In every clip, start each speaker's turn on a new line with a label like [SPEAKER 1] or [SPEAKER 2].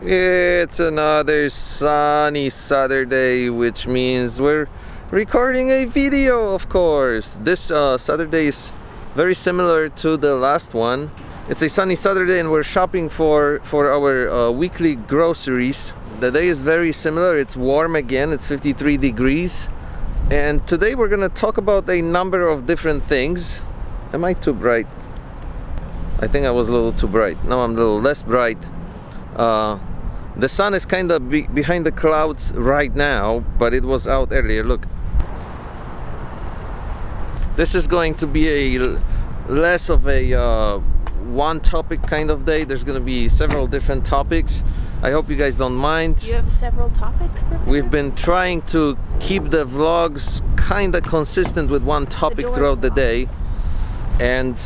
[SPEAKER 1] It's another sunny Saturday, which means we're recording a video, of course. This Saturday is very similar to the last one. It's a sunny Saturday and we're shopping for our weekly groceries. The day is very similar. It's warm again. It's 53 degrees. And today we're gonna talk about a number of different things. Am I too bright? I think I was a little too bright. Now I'm a little less bright. The sun is kind of behind the clouds right now, but it was out earlier. Look. This is going to be a less of a one topic kind of day. There's going to be several different topics. I hope you guys don't mind.
[SPEAKER 2] Do you have several topics prepared?
[SPEAKER 1] We've been trying to keep the vlogs kind of consistent with one topic throughout the day. And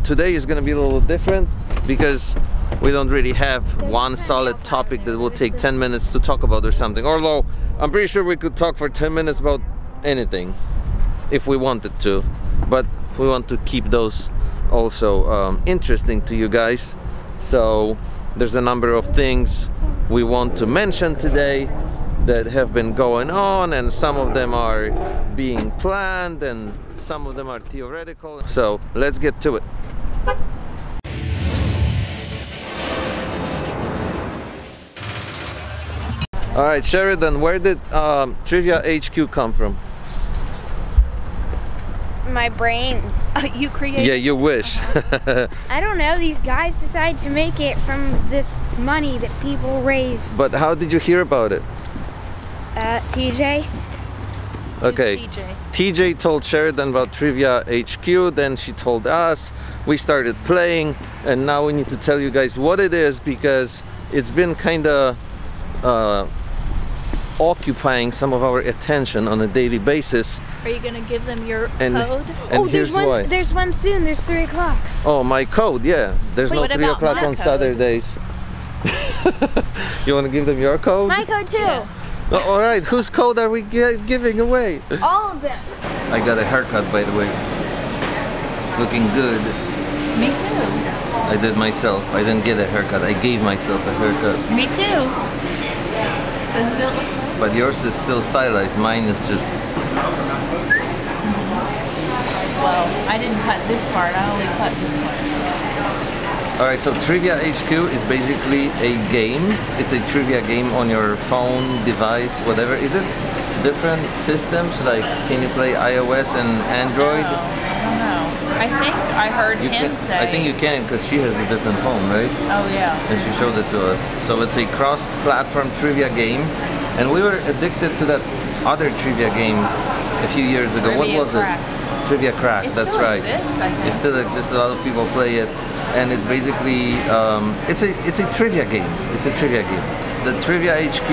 [SPEAKER 1] today is going to be a little different because we don't really have one solid topic that will take 10 minutes to talk about or something. Although I'm pretty sure we could talk for 10 minutes about anything if we wanted to. But we want to keep those also interesting to you guys. So there's a number of things we want to mention today that have been going on, and some of them are being planned and some of them are theoretical. So let's get to it. All right, Sheridan, where did Trivia HQ come from?
[SPEAKER 3] My brain.
[SPEAKER 2] You created?
[SPEAKER 1] Yeah, you wish.
[SPEAKER 3] I don't know. These guys decide to make it from this money that people raise.
[SPEAKER 1] But how did you hear about it?
[SPEAKER 3] TJ.
[SPEAKER 1] Okay.
[SPEAKER 2] TJ.
[SPEAKER 1] TJ told Sheridan about Trivia HQ, then she told us. We started playing, and now we need to tell you guys what it is because it's been kind of occupying some of our attention on a daily basis.
[SPEAKER 2] Are you gonna give them your code?
[SPEAKER 1] And
[SPEAKER 3] Oh,
[SPEAKER 1] here's why.
[SPEAKER 3] There's one soon. There's 3 o'clock.
[SPEAKER 1] Oh, my code, yeah. There's
[SPEAKER 3] Wait,
[SPEAKER 1] no
[SPEAKER 2] what
[SPEAKER 1] 3
[SPEAKER 2] about
[SPEAKER 1] o'clock
[SPEAKER 2] my
[SPEAKER 1] on
[SPEAKER 2] code?
[SPEAKER 1] Saturdays. You want to give them your code?
[SPEAKER 3] My code too.
[SPEAKER 2] Yeah.
[SPEAKER 1] Oh, all right, whose code are we giving away?
[SPEAKER 3] All of them.
[SPEAKER 1] I got a haircut, by the way. Looking good.
[SPEAKER 2] Me too.
[SPEAKER 1] I did myself. I didn't get a haircut. I gave myself a haircut.
[SPEAKER 2] Me too. Does it look nice?
[SPEAKER 1] But yours is still stylized. Mine is just...
[SPEAKER 2] Well, I didn't cut this part. I only cut this part.
[SPEAKER 1] Alright, so Trivia HQ is basically a game. It's a trivia game on your phone, device, whatever. Is it different systems? Like, can you play iOS and Android?
[SPEAKER 2] I don't know. I think I heard him say...
[SPEAKER 1] I think you can because she has a different phone, right?
[SPEAKER 2] Oh, yeah.
[SPEAKER 1] And she showed it to us. So it's a cross-platform trivia game. And we were addicted to that other trivia game a few years ago. What was it? Trivia Crack, that's right. It still exists. A lot of people play it, and it's basically it's a trivia game. It's a trivia game. The Trivia HQ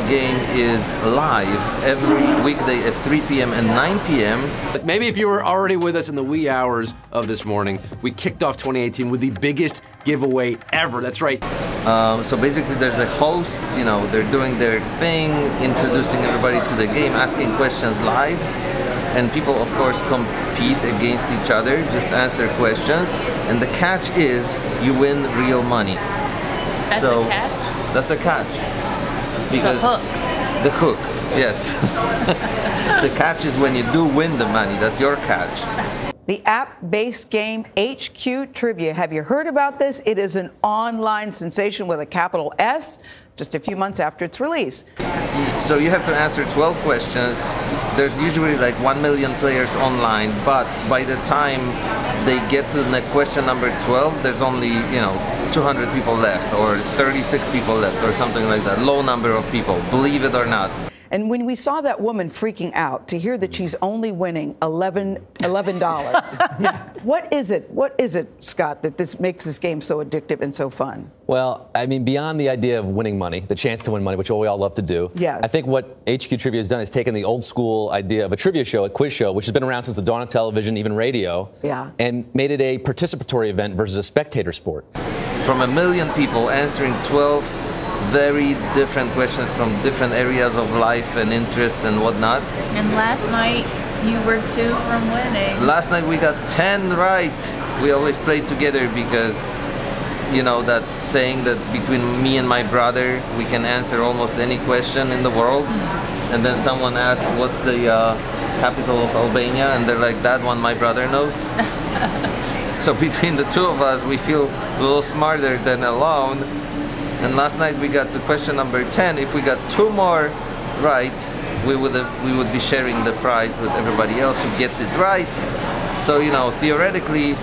[SPEAKER 1] game is live every weekday at 3 p.m. and 9 p.m.
[SPEAKER 4] Maybe if you were already with us in the wee hours of this morning, we kicked off 2018 with the biggest giveaway ever. That's right.
[SPEAKER 1] So basically there's a host, you know, they're doing their thing, introducing everybody to the game, asking questions live. And people, of course, compete against each other, just answer questions. And the catch is you win real money.
[SPEAKER 2] That's
[SPEAKER 1] so
[SPEAKER 2] the catch?
[SPEAKER 1] That's the catch. Because
[SPEAKER 2] the hook.
[SPEAKER 1] The hook, yes. The catch is when you do win the money. That's your catch.
[SPEAKER 5] The app-based game HQ Trivia. Have you heard about this? It is an online sensation with a capital S, just a few months after its release.
[SPEAKER 1] So you have to answer 12 questions. There's usually like 1 million players online, but by the time they get to the question number 12, there's only, you know, 200 people left or 36 people left or something like that. Low number of people, believe it or not.
[SPEAKER 5] And when we saw that woman freaking out to hear that she's only winning $11, what is it, Scott, that makes this game so addictive and so fun?
[SPEAKER 6] Well, I mean, beyond the idea of winning money, the chance to win money, which we all love to do,
[SPEAKER 5] yes.
[SPEAKER 6] I think what HQ Trivia has done is taken the old school idea of a trivia show, a quiz show, which has been around since the dawn of television, even radio, and made it a participatory event versus a spectator sport.
[SPEAKER 1] From 1 million people answering 12 very different questions from different areas of life and interests and whatnot.
[SPEAKER 2] And last night you were 2 from winning.
[SPEAKER 1] Last night we got 10 right. We always play together because you know, that saying that between me and my brother we can answer almost any question in the world, and then someone asks what's the capital of Albania, and they're like, that one my brother knows. So between the two of us we feel a little smarter than alone. And last night we got to question number 10. If we got 2 more right, we would be sharing the prize with everybody else who gets it right. So, you know, theoretically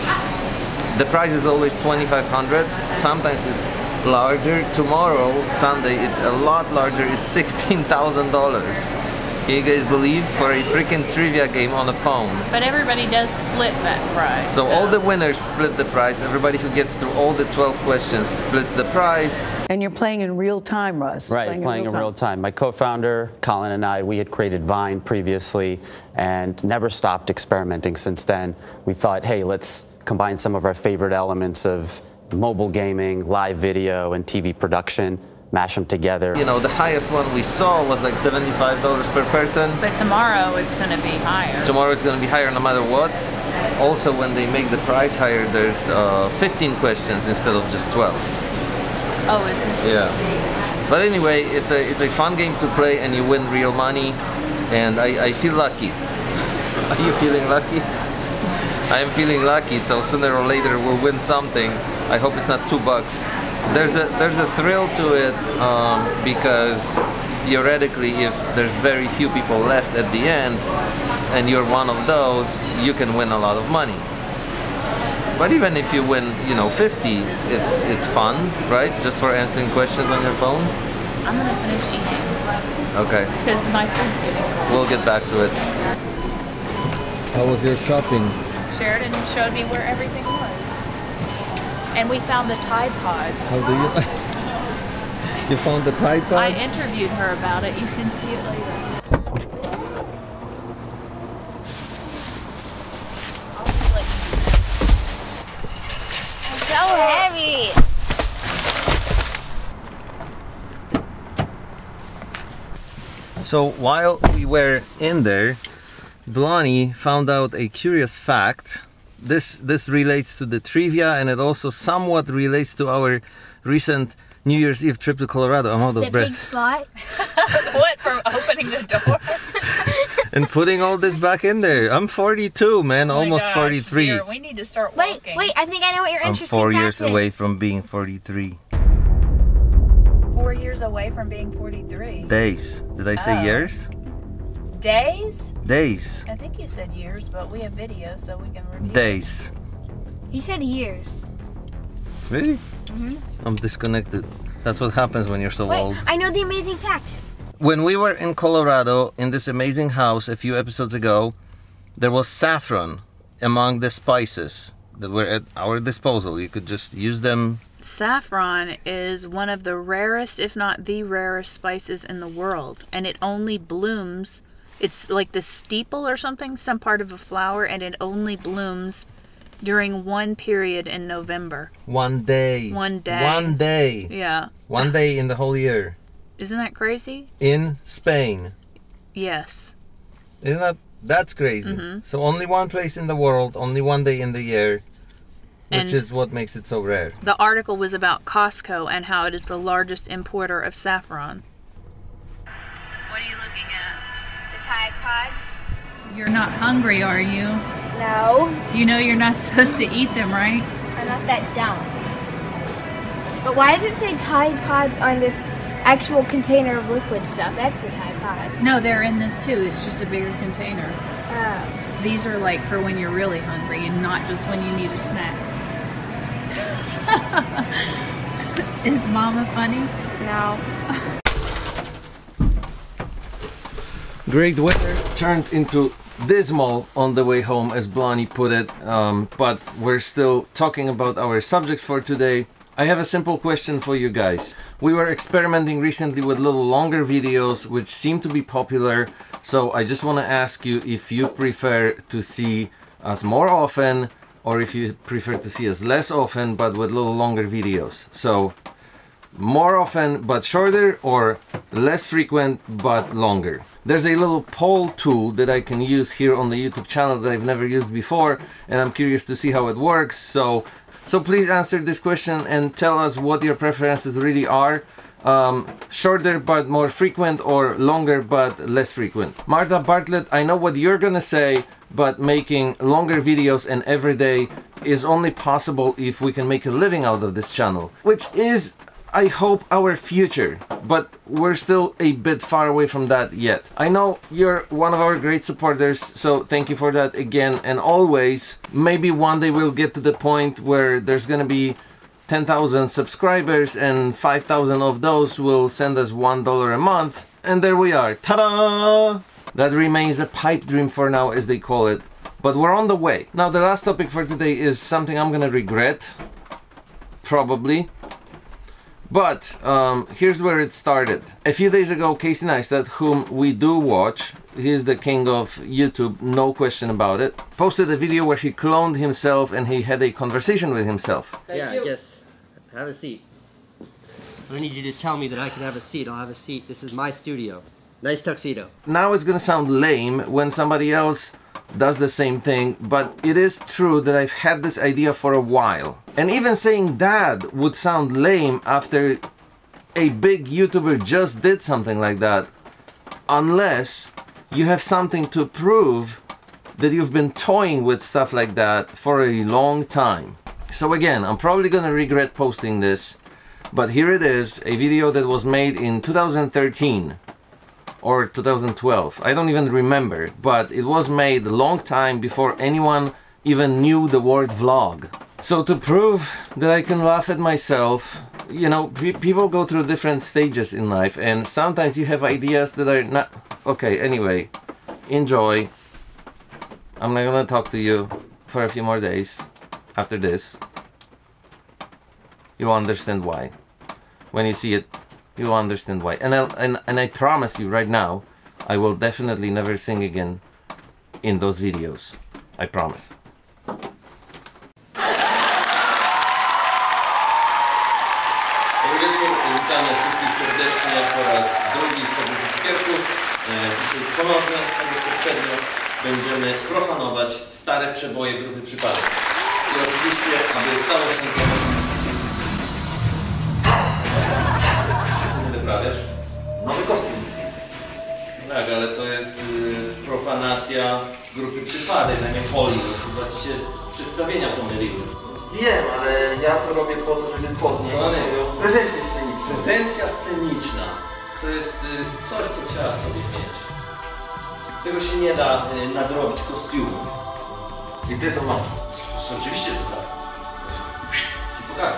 [SPEAKER 1] the prize is always $2,500. Sometimes it's larger. Tomorrow, Sunday, it's a lot larger. It's $16,000. Can you guys believe? For a freaking trivia game on a phone.
[SPEAKER 2] But everybody does split that prize.
[SPEAKER 1] So all the winners split the prize. Everybody who gets through all the 12 questions splits the prize.
[SPEAKER 5] And you're playing in real time, Russ.
[SPEAKER 7] Right, playing in real time. My co-founder, Colin, and I, we had created Vine previously and never stopped experimenting since then. We thought, hey, let's combine some of our favorite elements of mobile gaming, live video, and TV production, mash them together.
[SPEAKER 1] You know, the highest one we saw was like $75 per person.
[SPEAKER 2] But tomorrow it's going to be higher.
[SPEAKER 1] Tomorrow it's going to be higher no matter what. Also, when they make the price higher, there's 15 questions instead of just 12.
[SPEAKER 2] Oh, is it?
[SPEAKER 1] Yeah. But anyway, it's a fun game to play, and you win real money. And I feel lucky. Are you feeling lucky? I am feeling lucky, so sooner or later we'll win something. I hope it's not $2. There's a thrill to it because theoretically, if there's very few people left at the end and you're one of those, you can win a lot of money. But even if you win, you know, 50, it's fun, right? Just for answering questions on your phone.
[SPEAKER 2] I'm gonna finish eating.
[SPEAKER 1] Okay.
[SPEAKER 2] Because my food's getting cold.
[SPEAKER 1] We'll get back to it. How was your shopping?
[SPEAKER 2] Sheridan showed me where everything was. And we found the Tide Pods.
[SPEAKER 1] How do you... You found the Tide Pods?
[SPEAKER 2] I interviewed her about it. You can see it later.
[SPEAKER 3] It's so heavy.
[SPEAKER 1] So while we were in there, Blondie found out a curious fact. This relates to the trivia, and it also somewhat relates to our recent New Year's Eve trip to Colorado. I'm out of breath.
[SPEAKER 3] The big spot.
[SPEAKER 2] What, from opening the door?
[SPEAKER 1] And putting all this back in there. I'm 42, man, almost 43.
[SPEAKER 2] Dear, we need to start walking.
[SPEAKER 3] Wait, I think I know what your
[SPEAKER 1] I'm
[SPEAKER 3] interesting
[SPEAKER 1] 4
[SPEAKER 3] fact
[SPEAKER 1] years
[SPEAKER 3] is.
[SPEAKER 1] away from being 43.
[SPEAKER 2] 4 years away from being 43.
[SPEAKER 1] Days. Did I say years?
[SPEAKER 2] Days?
[SPEAKER 1] Days.
[SPEAKER 2] I think you said years, but we have video so we can review.
[SPEAKER 1] Days.
[SPEAKER 3] You said years.
[SPEAKER 1] Really? I'm disconnected. That's what happens when you're so
[SPEAKER 3] Wait,
[SPEAKER 1] old.
[SPEAKER 3] I know the amazing fact.
[SPEAKER 1] When we were in Colorado in this amazing house a few episodes ago, there was saffron among the spices that were at our disposal. You could just use them.
[SPEAKER 2] Saffron is one of the rarest, if not the rarest, spices in the world, and it only blooms. It's like the steeple or something, some part of a flower, and it only blooms during one period in November.
[SPEAKER 1] One day.
[SPEAKER 2] One day.
[SPEAKER 1] One day.
[SPEAKER 2] Yeah.
[SPEAKER 1] 1 day in the whole year.
[SPEAKER 2] Isn't that crazy?
[SPEAKER 1] In Spain.
[SPEAKER 2] Yes.
[SPEAKER 1] That's crazy. So only one place in the world, only 1 day in the year, which
[SPEAKER 2] And
[SPEAKER 1] is what makes it so rare.
[SPEAKER 2] the article was about Costco and how it is the largest importer of saffron. What are you looking at?
[SPEAKER 3] The Tide Pods.
[SPEAKER 2] You're not hungry, are you?
[SPEAKER 3] No,
[SPEAKER 2] You know you're not supposed to eat them, right?
[SPEAKER 3] I'm not that dumb. But why does it say Tide Pods on this actual container of liquid stuff? That's the Tide Pods.
[SPEAKER 2] No, they're in this too. It's just a bigger container.
[SPEAKER 3] Oh.
[SPEAKER 2] These are like for when you're really hungry and not just when you need a snack. Is Mama funny?
[SPEAKER 3] No.
[SPEAKER 1] Great weather turned into dismal on the way home, as Blondie put it, but we're still talking about our subjects for today. I have a simple question for you guys. We were experimenting recently with little longer videos which seem to be popular, so I just want to ask you if you prefer to see us more often or if you prefer to see us less often but with little longer videos. So more often but shorter, or less frequent but longer. There's a little poll tool that I can use here on the YouTube channel that I've never used before, and I'm curious to see how it works. So So please answer this question and tell us what your preferences really are. Shorter but more frequent, or longer but less frequent. Martha Bartlett, I know what you're gonna say, but making longer videos and every day is only possible if we can make a living out of this channel, which is, I hope, our future, but we're still a bit far away from that yet. I know you're one of our great supporters, so thank you for that again and always. Maybe one day we'll get to the point where there's gonna be 10,000 subscribers and 5,000 of those will send us $1 a month, and there we are. Ta-da! That remains a pipe dream for now, as they call it, but we're on the way. Now the last topic for today is something I'm gonna regret, probably. But here's where it started. A few days ago, Casey Neistat, whom we do watch, he's the king of YouTube, no question about it, posted a video where he cloned himself and he had a conversation with himself.
[SPEAKER 8] Yeah, I guess. Have a seat. I don't need you to tell me that I can have a seat. I'll have a seat. This is my studio. Nice tuxedo.
[SPEAKER 1] Now it's gonna sound lame when somebody else does the same thing, but it is true that I've had this idea for a while. And even saying that would sound lame after a big YouTuber just did something like that, unless you have something to prove that you've been toying with stuff like that for a long time. So again, I'm probably gonna regret posting this, but here it is, a video that was made in 2013 or 2012, I don't even remember, but it was made a long time before anyone even knew the word vlog. So to prove that I can laugh at myself, you know, people go through different stages in life, and sometimes you have ideas that are not... Okay, anyway, enjoy. I'm not gonna talk to you for a few more days after this. You'll understand why. When you see it, you'll understand why. And I promise you right now, I will definitely never sing again in those videos. I promise. Dobry wieczór, witamy wszystkich serdecznie po raz drugi z Fabryki Cukierków. Dzisiaj ponownie, tak jak poprzednio, będziemy profanować stare przeboje grupy Przypadek. I oczywiście, aby stało się to... Co ty wyprawiasz? Nowy kostium. Tak, ale to jest profanacja grupy Przypadek, a nie Hollywood. Chyba ci się przedstawienia pomyliły.
[SPEAKER 9] Wiem, ale ja to robię po to, żeby podnieść swoją prezencję sceniczną.
[SPEAKER 1] Prezencja sceniczna to jest coś, co trzeba w sobie mieć. Tego się nie da nadrobić kostiumu.
[SPEAKER 9] I ty to masz?
[SPEAKER 1] Oczywiście, że tak. Ci pokażę.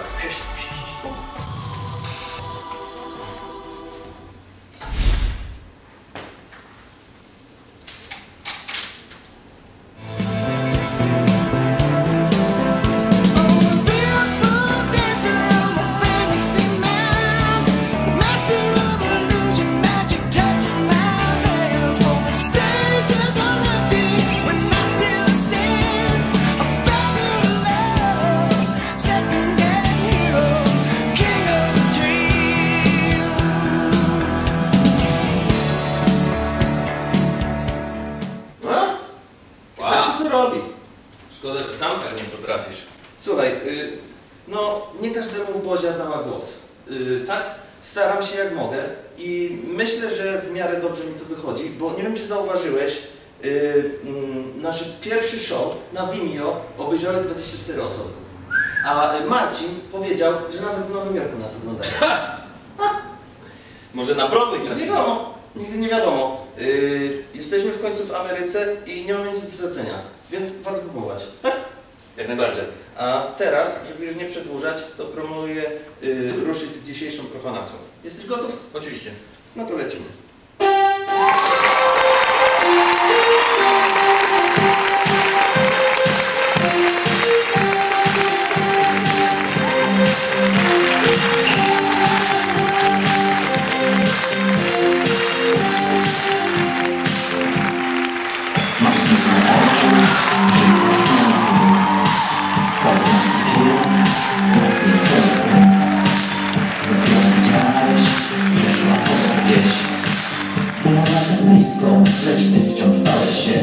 [SPEAKER 1] Szkoda, że sam tak nie potrafisz. Słuchaj, no nie każdemu Bozia dała głos, tak? Staram się jak mogę i myślę, że w miarę dobrze mi to wychodzi, bo nie wiem, czy zauważyłeś, nasz pierwszy show na Vimeo obejrzały 24 osoby, a Marcin powiedział, że nawet w Nowym Jorku nas oglądają. Może na Broadway trafimy? Nie wiadomo, nigdy nie wiadomo. Jesteśmy w końcu w Ameryce i nie mamy nic do stracenia, więc warto próbować, tak? Jak najbardziej. A teraz, żeby już nie przedłużać, to proponuję ruszyć z dzisiejszą profanacją. Jesteś gotów? Oczywiście. No to lecimy.
[SPEAKER 10] Lecz ty wciąż bałeś się.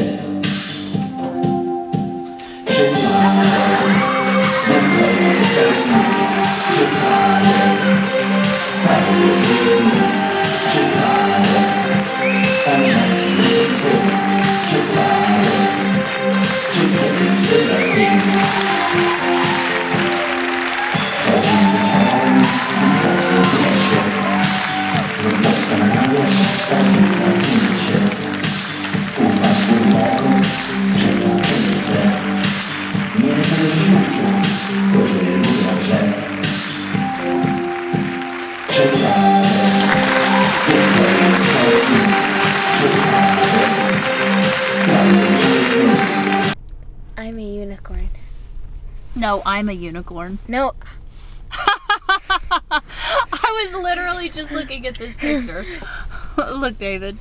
[SPEAKER 10] Przyjmij, nazywaj
[SPEAKER 3] I'm a unicorn.
[SPEAKER 2] No, I'm a unicorn.
[SPEAKER 3] No.
[SPEAKER 2] I was literally just looking at this picture. Look, David.